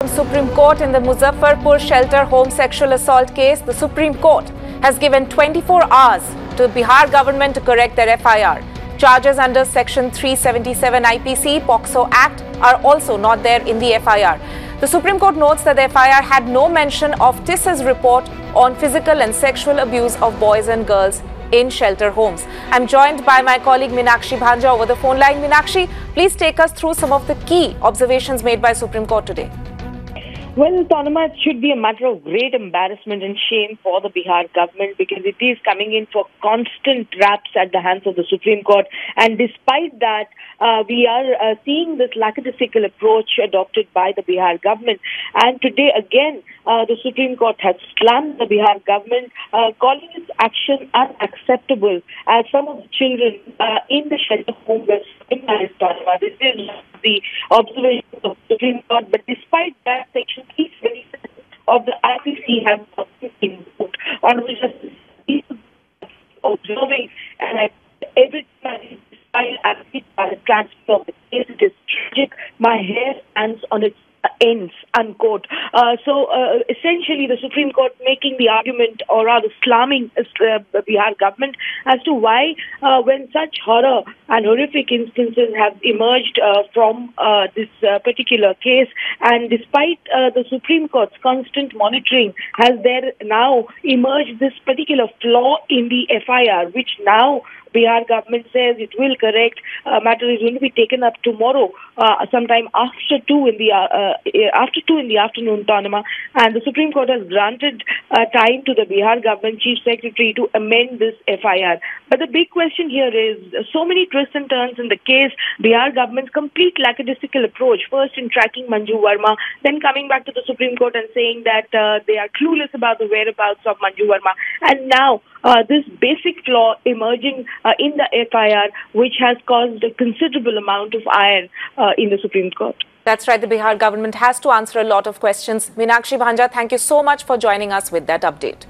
Supreme Court in the Muzaffarpur Shelter Home Sexual Assault case. The Supreme Court has given 24 hours to Bihar government to correct their F.I.R. Charges under Section 377 IPC POCSO Act are also not there in the F.I.R. The Supreme Court notes that the F.I.R. had no mention of TIS's report on physical and sexual abuse of boys and girls in shelter homes. I'm joined by my colleague Meenakshi Bhanja over the phone line. Meenakshi, please take us through some of the key observations made by Supreme Court today. Well, Tanuma, it should be a matter of great embarrassment and shame for the Bihar government because it is coming in for constant raps at the hands of the Supreme Court. And despite that, we are seeing this lackadaisical approach adopted by the Bihar government. And today, again, the Supreme Court has slammed the Bihar government, calling its action unacceptable as some of the children in the shelter home were victimized. This is the observation of the Supreme Court. But despite that, Section 377 of the IPC has been put on which is observing and every time I transfer the case, it is tragic. My hair stands on its ends, unquote. So essentially the Supreme Court making the argument, or rather slamming the Bihar government as to why when such horror and horrific instances have emerged from this particular case, and despite the Supreme Court's constant monitoring, has there now emerged this particular flaw in the F.I.R., which now Bihar government says it will correct. Matter is going to be taken up tomorrow, sometime after 2 in the afternoon, Tanuma. And the Supreme Court has granted time to the Bihar government chief secretary to amend this F.I.R. But the big question here is so many twists and turns in the case. Bihar government's complete lackadaisical approach, first in tracking Manju Verma, then coming back to the Supreme Court and saying that they are clueless about the whereabouts of Manju Verma, and now this basic flaw emerging in the F.I.R., which has caused a considerable amount of ire in the Supreme Court. That's right. The Bihar government has to answer a lot of questions. Meenakshi Bhanja, thank you so much for joining us with that update.